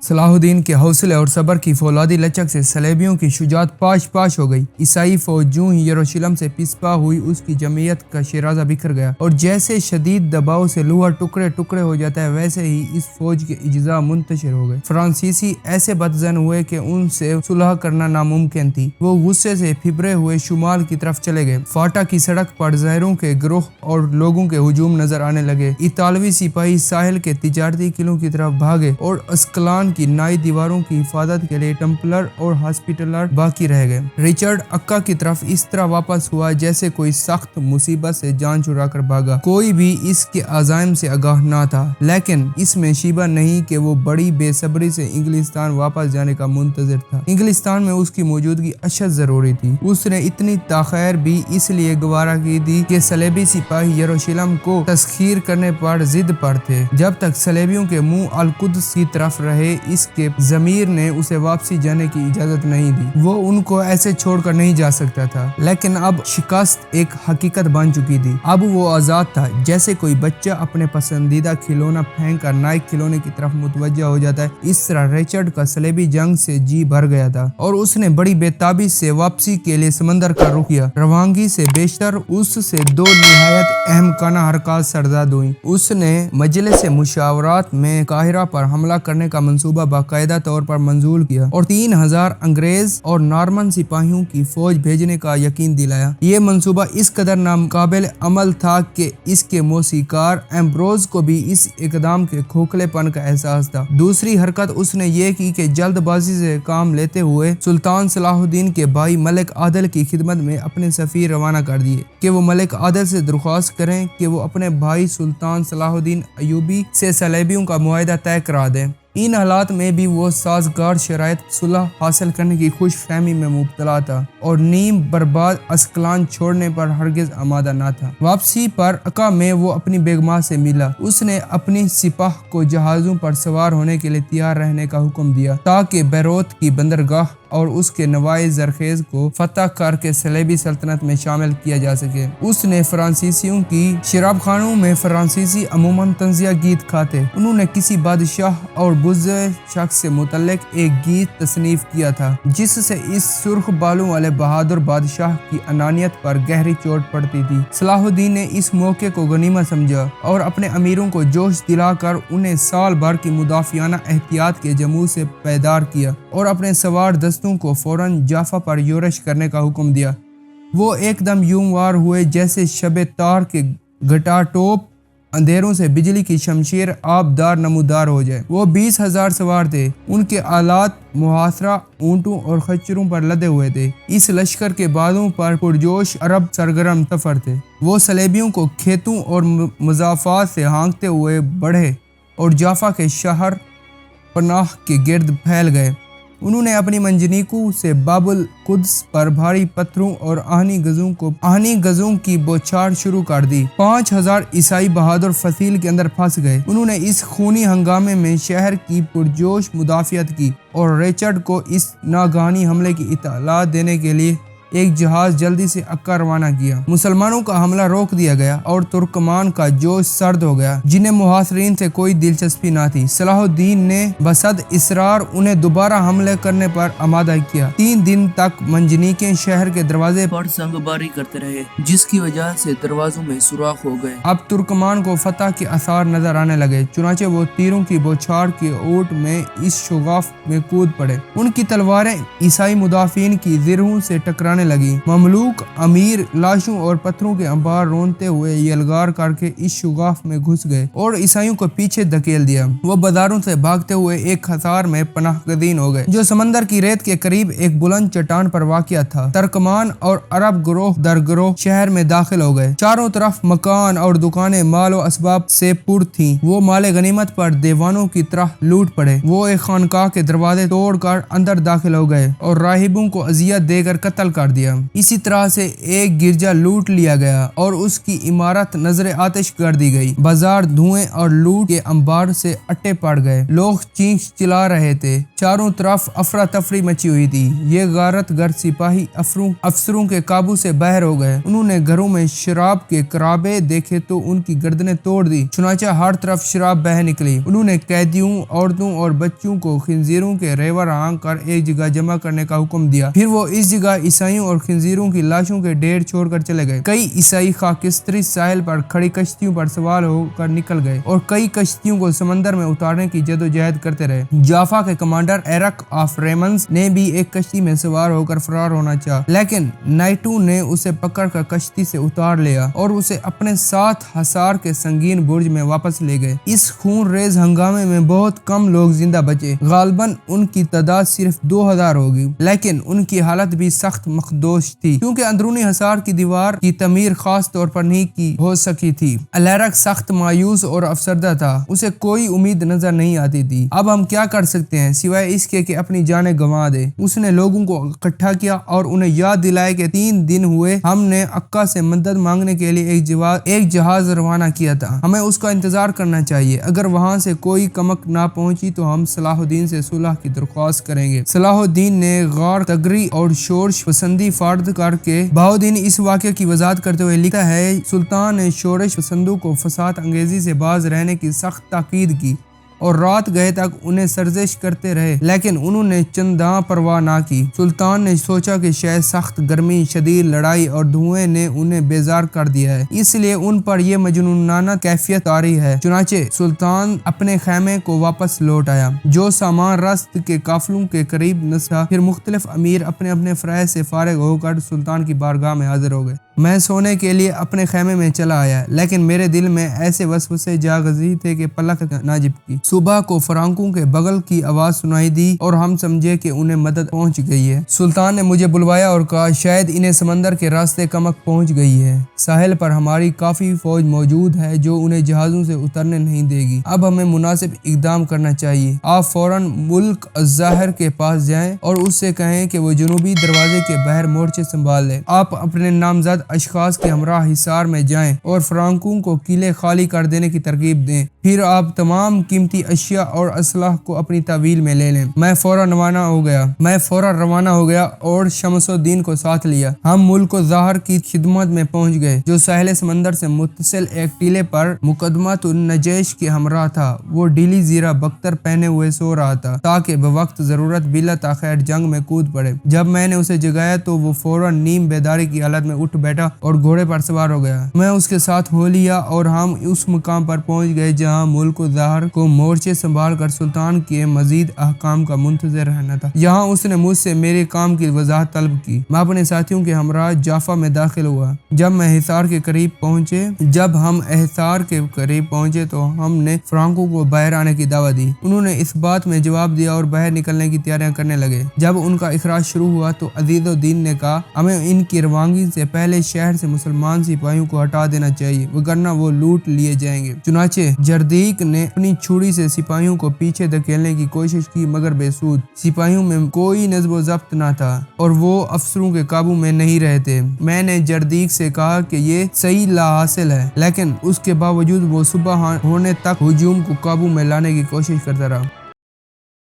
صلاح الدین کے حوصلے اور صبر کی فولادی لچک سے صلیبیوں کی شجاعت پاش پاش ہو گئی۔ عیسائی فوج جوں ہی یروشلم سے پسپا ہوئی، اس کی جمعیت کا شیرازہ بکھر گیا، اور جیسے شدید دباؤ سے لوہا ٹکڑے ٹکڑے ہو جاتا ہے، ویسے ہی اس فوج کے اجزاء منتشر ہو گئے۔ فرانسیسی ایسے بدظن ہوئے کہ ان سے صلح کرنا ناممکن تھی۔ وہ غصے سے پھبرے ہوئے شمال کی طرف چلے گئے۔ فاٹا کی سڑک پر زہروں کے گروہ اور لوگوں کے ہجوم نظر آنے لگے۔ اطالوی سپاہی ساحل کے تجارتی قلعوں کی طرف بھاگے اور اسکلان کی نئی دیواروں کی حفاظت کے لیے ٹمپلر اور ہاسپٹلر باقی رہ گئے۔ رچرڈ اکا کی طرف اس طرح واپس ہوا جیسے کوئی سخت مصیبت سے جان چھڑا کر بھاگا۔ کوئی بھی اس کے عزائم سے آگاہ نہ تھا، لیکن اس میں شبہ نہیں کہ وہ بڑی بے صبری سے انگلستان واپس جانے کا منتظر تھا۔ انگلستان میں اس کی موجودگی اشد ضروری تھی۔ اس نے اتنی تاخیر بھی اس لیے گوارا کی تھی کہ صلیبی سپاہی یروشلم کو تسخیر کرنے پر ضد پر تھے۔ جب تک صلیبیوں کے منہ القدس کی طرف رہے، اس کے ضمیر نے اسے واپسی جانے کی اجازت نہیں دی۔ وہ ان کو ایسے چھوڑ کر نہیں جا سکتا تھا، لیکن اب شکست ایک حقیقت بن چکی تھی۔ اب وہ آزاد تھا، جیسے کوئی بچہ اپنے پسندیدہ کھلونا پھینک کر نئے کھلونے کی طرف متوجہ ہو جاتا ہے۔ اس طرح رچرڈ کا صلیبی جنگ سے جی بھر گیا تھا، اور اس نے بڑی بےتابی سے واپسی کے لیے سمندر کا رخ کیا۔ روانگی سے بیشتر اس سے دو نہایت احمقانہ حرکات سرزد ہوئیں۔ اس نے مجلس مشاورات میں قاہرہ پر حملہ کرنے کا منصوبہ باقاعدہ طور پر منظور کیا اور 3000 انگریز اور نارمن سپاہیوں کی فوج بھیجنے کا یقین دلایا۔ یہ منصوبہ اس قدر ناقابل عمل تھا کہ اس کے موسیقار ایمبروز کو بھی اس اقدام کے کھوکھلے پن کا احساس تھا۔ دوسری حرکت اس نے یہ کی کہ جلد بازی سے کام لیتے ہوئے سلطان صلاح الدین کے بھائی ملک عادل کی خدمت میں اپنے سفیر روانہ کر دیے کہ وہ ملک عادل سے درخواست کریں کہ وہ اپنے بھائی سلطان صلاح الدین ایوبی سے صلیبیوں کا معاہدہ طے کرا دیں۔ ان حالات میں بھی وہ سازگار شرائط صلح حاصل کرنے کی خوش فہمی میں مبتلا تھا اور نیم برباد اسکلان چھوڑنے پر ہرگز آمادہ نہ تھا۔ واپسی پر اکا میں وہ اپنی بیگماں سے ملا۔ اس نے اپنی سپاہ کو جہازوں پر سوار ہونے کے لیے تیار رہنے کا حکم دیا تاکہ بیروت کی بندرگاہ اور اس کے نوائی زرخیز کو فتح کر کے صلیبی سلطنت میں شامل کیا جا سکے۔ اس نے فرانسیسیوں کی شراب خانوں میں فرانسیسی عموماً طنزیہ گیت کھاتے۔ انہوں نے کسی بادشاہ اور بزدل شخص سے متعلق ایک گیت تصنیف کیا تھا جس سے اس سرخ بالوں والے بہادر بادشاہ کی انانیت پر گہری چوٹ پڑتی تھی۔ صلاح الدین نے اس موقع کو غنیمت سمجھا اور اپنے امیروں کو جوش دلا کر انہیں سال بھر کی مدافعانہ احتیاط کے جموں سے بیدار کیا اور اپنے سوار دستوں کو فوراً جافا پر یورش کرنے کا حکم دیا۔ وہ ایک دم یوں وار ہوئے جیسے شب تار کے گھٹا ٹوپ اندھیروں سے بجلی کی شمشیر آبدار نمودار ہو جائے۔ وہ 20,000 سوار تھے۔ ان کے آلات محاصرہ اونٹوں اور خچروں پر لدے ہوئے تھے۔ اس لشکر کے بازوں پر پرجوش عرب سرگرم سفر تھے۔ وہ صلیبیوں کو کھیتوں اور مضافات سے ہانکتے ہوئے بڑھے اور جافا کے شہر پناہ کے گرد پھیل گئے۔ انہوں نے اپنی منجنیقوں سے باب القدس پر بھاری پتھروں اور آہنی گزوں کی بوچھاڑ شروع کر دی۔ 5,000 عیسائی بہادر فصیل کے اندر پھنس گئے۔ انہوں نے اس خونی ہنگامے میں شہر کی پرجوش مدافعت کی اور رچرڈ کو اس ناگہانی حملے کی اطلاع دینے کے لیے ایک جہاز جلدی سے اکا روانہ کیا۔ مسلمانوں کا حملہ روک دیا گیا اور ترکمان کا جوش سرد ہو گیا، جنہیں محاصرین سے کوئی دلچسپی نہ تھی۔ صلاح الدین نے بصد اصرار انہیں دوبارہ حملے کرنے پر آمادہ کیا۔ 3 دن تک منجنیقیں شہر کے دروازے پر سنگ باری کرتے رہے، جس کی وجہ سے دروازوں میں سوراخ ہو گئے۔ اب ترکمان کو فتح کے آثار نظر آنے لگے، چنانچہ وہ تیروں کی بوچھاڑ کی اوٹ میں اس شگاف میں کود پڑے۔ ان کی تلواریں عیسائی مدافعین کی زرہوں سے ٹکرانے لگی۔ مملوک امیر لاشوں اور پتھروں کے انبار رونتے ہوئے یلغار کر کے اس شگاف میں گھس گئے اور عیسائیوں کو پیچھے دھکیل دیا۔ وہ بازاروں سے بھاگتے ہوئے ایک حصار میں پناہ گزین ہو گئے جو سمندر کی ریت کے قریب ایک بلند چٹان پر واقع تھا۔ ترکمان اور عرب گروہ در گروہ شہر میں داخل ہو گئے۔ چاروں طرف مکان اور دکانیں مال و اسباب سے پر تھیں۔ وہ مال غنیمت پر دیوانوں کی طرح لوٹ پڑے۔ وہ ایک خانقاہ کے دروازے توڑ کر اندر داخل ہو گئے اور راہبوں کو اذیت دے کر قتل کر گزار دیا۔ اسی طرح سے ایک گرجا لوٹ لیا گیا اور اس کی عمارت نظر آتش کر دی گئی۔ بازار دھوئیں اور لوٹ کے انبار سے اٹے پڑ گئے۔ لوگ چیخ چلا رہے تھے۔ چاروں طرف افراتفری مچی ہوئی تھی۔ یہ غارت گر سپاہی افسروں کے قابو سے باہر ہو گئے۔ انہوں نے گھروں میں شراب کے کرابے دیکھے تو ان کی گردنیں توڑ دی۔ چنانچہ ہر طرف شراب بہہ نکلی۔ انہوں نے قیدیوں، عورتوں اور بچوں کو خنزیروں کے ریوڑ ہانک کر ایک جگہ جمع کرنے کا حکم دیا۔ پھر وہ اس جگہ عیسائیوں اور خنزیروں کی لاشوں کے ڈھیر چھوڑ کر چلے گئے۔ کئی عیسائی خاکستری ساحل پر کھڑی کشتیوں پر سوار ہو کر نکل گئے اور کئی کشتیوں کو سمندر میں اتارنے کی جدوجہد کرتے رہے۔ جافا کے کمانڈر ایرک آف ریمنز نے بھی ایک کشتی میں سوار ہو کر فرار ہونا چاہا، لیکن نائٹو نے اسے پکڑ کر کشتی سے اتار لیا اور اسے اپنے ساتھ حصار کے سنگین برج میں واپس لے گئے۔ اس خون ریز ہنگامے میں بہت کم لوگ زندہ بچے۔ غالباً ان کی تعداد صرف 2000 ہوگی، لیکن ان کی حالت بھی سخت مخدوش تھی کیونکہ اندرونی حصار کی دیوار کی تعمیر خاص طور پر نہیں کی ہو سکی تھی۔ الیرک سخت مایوس اور افسردہ تھا۔ اسے کوئی امید نظر نہیں آتی تھی۔ اب ہم کیا کر سکتے ہیں سوائے اس کے کہ اپنی جانیں گنوا دے۔ اس نے لوگوں کو اکٹھا کیا اور انہیں یاد دلایا کہ 3 دن ہوئے ہم نے اکا سے مدد مانگنے کے لیے ایک جہاز روانہ کیا تھا۔ ہمیں اس کا انتظار کرنا چاہیے۔ اگر وہاں سے کوئی کمک نہ پہنچی تو ہم صلاح الدین سے صلح کی درخواست کریں گے۔ صلاح الدین نے غار تگری اور شورش پسندی فرد کر کے بہاؤالدین اس واقعے کی وضاحت کرتے ہوئے لکھا ہے، سلطان نے شورش پسندوں کو فساد انگیزی سے باز رہنے کی سخت تاکید کی اور رات گئے تک انہیں سرزش کرتے رہے، لیکن انہوں نے چنداں پرواہ نہ کی۔ سلطان نے سوچا کہ شاید سخت گرمی، شدید لڑائی اور دھوئیں نے انہیں بیزار کر دیا ہے، اس لیے ان پر یہ مجنونانہ کیفیت طاری ہے۔ چنانچہ سلطان اپنے خیمے کو واپس لوٹ آیا، جو سامان رست کے قافلوں کے قریب نصب۔ پھر مختلف امیر اپنے اپنے فرائض سے فارغ ہو کر سلطان کی بارگاہ میں حاضر ہو گئے۔ میں سونے کے لیے اپنے خیمے میں چلا آیا، لیکن میرے دل میں ایسے وسوسے جا گزری تھے کہ پلک نہ جھپکی۔ صبح کو فرانکوں کے بغل کی آواز سنائی دی اور ہم سمجھے کہ انہیں مدد پہنچ گئی ہے۔ سلطان نے مجھے بلوایا اور کہا، شاید انہیں سمندر کے راستے کمک پہنچ گئی ہے۔ ساحل پر ہماری کافی فوج موجود ہے جو انہیں جہازوں سے اترنے نہیں دے گی۔ اب ہمیں مناسب اقدام کرنا چاہیے۔ آپ فوراً ملک الظاہر کے پاس جائیں اور اس سے کہیں کہ وہ جنوبی دروازے کے باہر مورچے سنبھال لے۔ آپ اپنے نامزد اشخاص کے ہمراہ حصار میں جائیں اور فرانکوں کو قلعے خالی کر دینے کی ترغیب دیں۔ پھر آپ تمام قیمتی اشیاء اور اسلحہ کو اپنی تحویل میں لے لیں۔ میں فوراً روانہ ہو گیا اور شمس الدین کو ساتھ لیا۔ ہم ملک الظاہر کی خدمت میں پہنچ گئے، جو ساحل سمندر سے متصل ایک ٹیلے پر مقدمۃ النجیش کے ہمراہ تھا۔ وہ ڈھیلی زیرہ بختر پہنے ہوئے سو رہا تھا تاکہ بوقت ضرورت بلا تاخیر جنگ میں کود پڑے۔ جب میں نے اسے جگایا تو وہ فوراً نیم بیداری کی حالت میں اٹھ بیٹھا اور گھوڑے پر سوار ہو گیا۔ میں اس کے ساتھ ہو لیا اور ہم اس مقام پر پہنچ گئے جہاں ملک الظاہر کو مورچے سنبھال کر سلطان کے مزید احکام کا منتظر رہنا تھا۔ یہاں اس نے مجھ سے میرے کام کی وضاحت طلب کی۔ میں اپنے ساتھیوں کے ہمراہ جافا میں داخل ہوا۔ جب ہم احصار کے قریب پہنچے تو ہم نے فرانکوں کو باہر آنے کی دعوت دی۔ انہوں نے اس بات میں جواب دیا اور باہر نکلنے کی تیاریاں کرنے لگے۔ جب ان کا اخراج شروع ہوا تو عزیز الدین نے کہا، ہمیں ان کی روانگی سے پہلے شہر سے مسلمان سپاہیوں کو ہٹا دینا چاہیے، وگرنہ وہ لوٹ لیے جائیں گے۔ چنانچہ جردیک نے اپنی چھڑی سے سپاہیوں کو پیچھے دھکیلنے کی کوشش کی، مگر بے سود۔ سپاہیوں میں کوئی نظم و ضبط نہ تھا اور وہ افسروں کے قابو میں نہیں رہتے۔ میں نے جردیک سے کہا کہ یہ صحیح لا حاصل ہے، لیکن اس کے باوجود وہ صبح ہونے تک ہجوم کو قابو میں لانے کی کوشش کرتا رہا۔